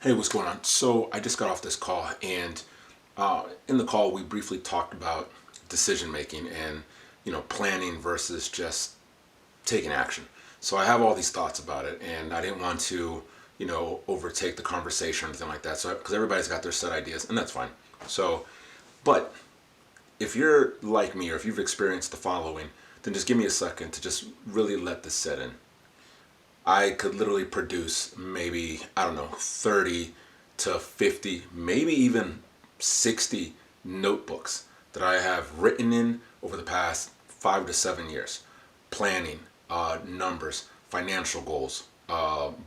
Hey, what's going on? So I just got off this call, and in the call we briefly talked about decision making and planning versus just taking action. So I have all these thoughts about it, and I didn't want to overtake the conversation or anything like that. So because everybody's got their set ideas, and that's fine. So, but if you're like me or if you've experienced the following, then just give me a second to just really let this set in. I could literally produce maybe, I don't know, 30 to 50, maybe even 60 notebooks that I have written in over the past 5 to 7 years. Planning, numbers, financial goals,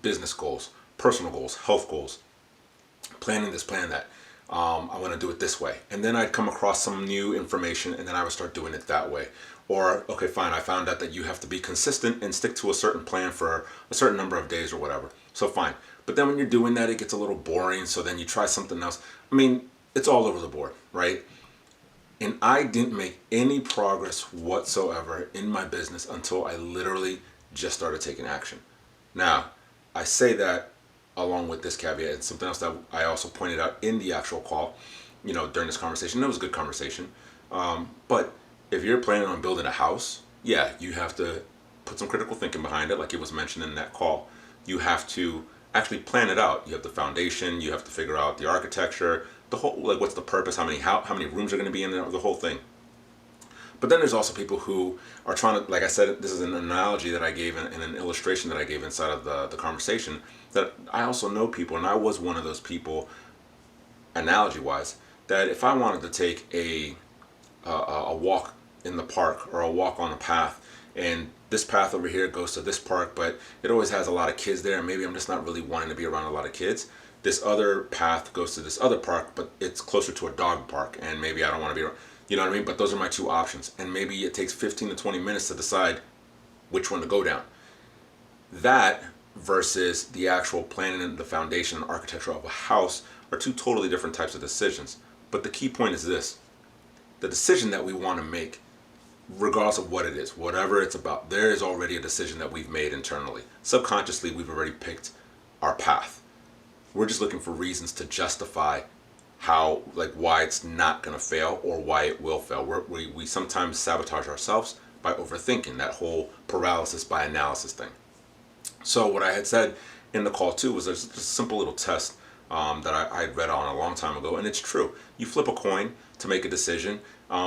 business goals, personal goals, health goals, planning this, plan that. I want to do it this way. And then I'd come across some new information and then I would start doing it that way. Or, okay, fine, I found out that you have to be consistent and stick to a certain plan for a certain number of days or whatever. So fine. But then when you're doing that, it gets a little boring. So then you try something else. I mean, it's all over the board, right? And I didn't make any progress whatsoever in my business until I literally just started taking action. Now, I say that along with this caveat and something else that I also pointed out in the actual call, during this conversation. It was a good conversation. But if you're planning on building a house, yeah, you have to put some critical thinking behind it, like it was mentioned in that call. You have to actually plan it out. You have the foundation. You have to figure out the architecture, the whole, like, what's the purpose, how many rooms are going to be in there, the whole thing. But then there's also people who are trying to, like I said, this is an analogy that I gave in an illustration that I gave inside of the conversation, that I also know people, and I was one of those people, analogy wise, that if I wanted to take a walk in the park or a walk on a path, and this path over here goes to this park, but it always has a lot of kids there, and maybe I'm just not really wanting to be around a lot of kids. This other path goes to this other park, but it's closer to a dog park, and maybe I don't want to be around, you know what I mean? But those are my two options, and maybe it takes 15 to 20 minutes to decide which one to go down. That versus the actual planning and the foundation and architecture of a house are two totally different types of decisions. But the key point is this: the decision that we want to make, regardless of what it is, whatever it's about, there is already a decision that we've made internally. Subconsciously, we've already picked our path. We're just looking for reasons to justify how, like, why it's not going to fail or why it will fail. We sometimes sabotage ourselves by overthinking, that whole paralysis by analysis thing. So what I had said in the call too was there's just a simple little test that I had read on a long time ago, and it's true. You flip a coin to make a decision.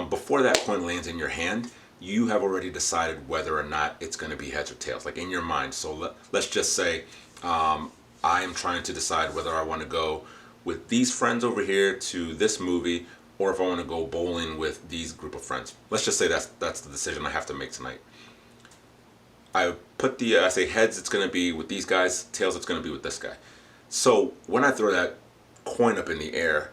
Before that coin lands in your hand, you have already decided whether or not it's going to be heads or tails, like in your mind. So let's just say I am trying to decide whether I want to go with these friends over here to this movie, or if I want to go bowling with these group of friends. Let's just say that's the decision I have to make tonight. I say heads, it's going to be with these guys, tails, it's going to be with this guy. So when I throw that coin up in the air,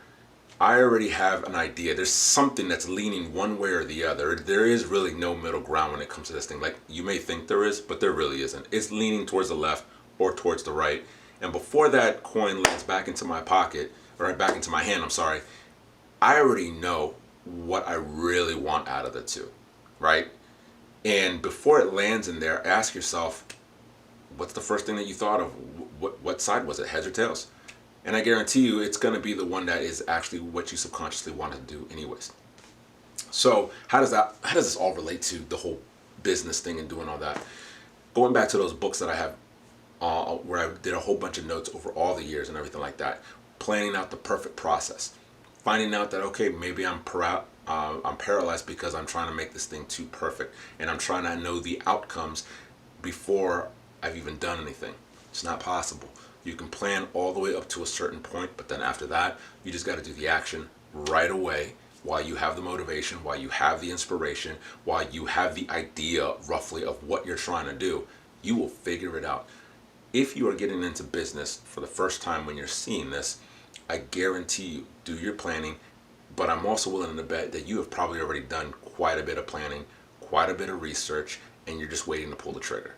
I already have an idea. There's something that's leaning one way or the other. There is really no middle ground when it comes to this thing. Like, you may think there is, but there really isn't. It's leaning towards the left or towards the right. And before that coin lands back into my pocket, or back into my hand, I'm sorry, I already know what I really want out of the two, right? And before it lands in there, ask yourself, what's the first thing that you thought of? What side was it, heads or tails? And I guarantee you it's going to be the one that is actually what you subconsciously wanted to do anyways. So how does this all relate to the whole business thing and doing all that? Going back to those books that I have, where I did a whole bunch of notes over all the years and everything like that, planning out the perfect process, finding out that, okay, maybe I'm paralyzed because I'm trying to make this thing too perfect, and I'm trying to know the outcomes before I've even done anything. It's not possible. You can plan all the way up to a certain point, but then after that, you just got to do the action right away, while you have the motivation, while you have the inspiration, while you have the idea roughly of what you're trying to do. You will figure it out. If you are getting into business for the first time when you're seeing this, I guarantee you, do your planning, but I'm also willing to bet that you have probably already done quite a bit of planning, quite a bit of research, and you're just waiting to pull the trigger.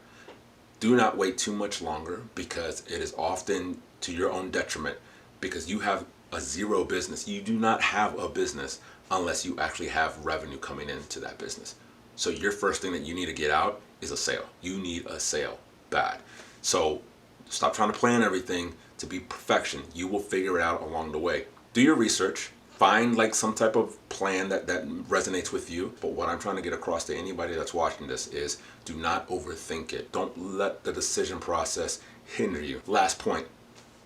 Do not wait too much longer, because it is often to your own detriment, because you have a zero business. You do not have a business unless you actually have revenue coming into that business. So your first thing that you need to get out is a sale. You need a sale bad. So Stop trying to plan everything to be perfection. You will figure it out along the way. Do your research. Find like some type of plan that resonates with you. But what I'm trying to get across to anybody that's watching this is do not overthink it. Don't let the decision process hinder you. Last point,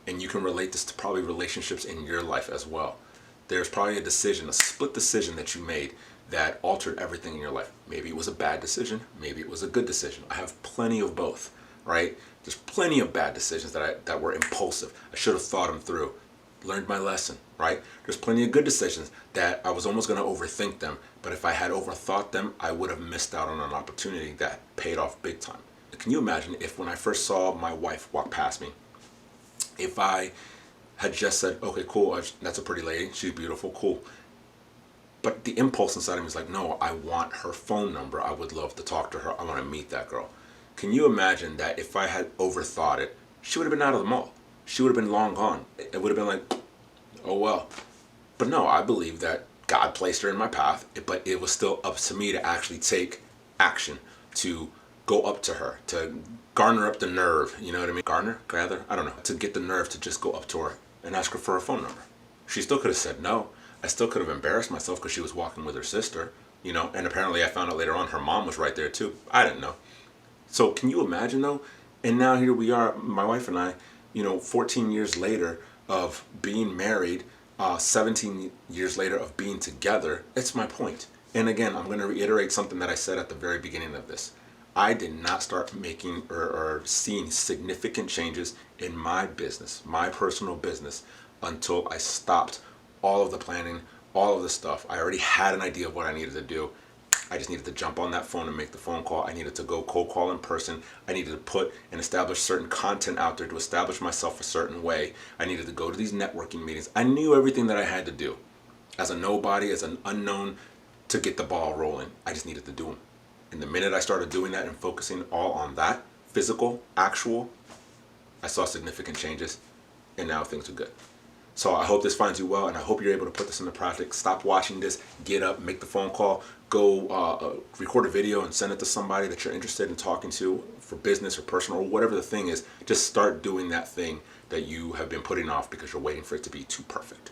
and you can relate this to probably relationships in your life as well. There's probably a decision, a split decision that you made that altered everything in your life. Maybe it was a bad decision, maybe it was a good decision. I have plenty of both, right? There's plenty of bad decisions that were impulsive. I should have thought them through. Learned my lesson, right? There's plenty of good decisions that I was almost going to overthink them, but if I had overthought them, I would have missed out on an opportunity that paid off big time. Can you imagine if when I first saw my wife walk past me, if I had just said, okay, cool, that's a pretty lady, she's beautiful, cool. But the impulse inside of me is like, no, I want her phone number. I would love to talk to her. I want to meet that girl. Can you imagine that if I had overthought it, she would have been out of the mall. She would have been long gone. It would have been like, oh well. But no, I believe that God placed her in my path, but it was still up to me to actually take action, to go up to her, to garner up the nerve, you know what I mean? Garner, gather, I don't know, to get the nerve to just go up to her and ask her for a phone number. She still could have said no. I still could have embarrassed myself because she was walking with her sister, you know, and apparently I found out later on her mom was right there too. I didn't know. So can you imagine though? And now here we are, my wife and I, 14 years later of being married, 17 years later of being together. It's my point. And again, I'm going to reiterate something that I said at the very beginning of this. I did not start making or seeing significant changes in my business, my personal business, until I stopped all of the planning, all of the stuff. I already had an idea of what I needed to do. I just needed to jump on that phone and make the phone call. I needed to go cold call in person. I needed to put and establish certain content out there to establish myself a certain way. I needed to go to these networking meetings. I knew everything that I had to do as a nobody, as an unknown, to get the ball rolling. I just needed to do them. And the minute I started doing that and focusing all on that, physical, actual, I saw significant changes, and now things are good. So I hope this finds you well, and I hope you're able to put this into practice. Stop watching this, get up, make the phone call, go record a video and send it to somebody that you're interested in talking to for business or personal or whatever the thing is. Just start doing that thing that you have been putting off because you're waiting for it to be too perfect.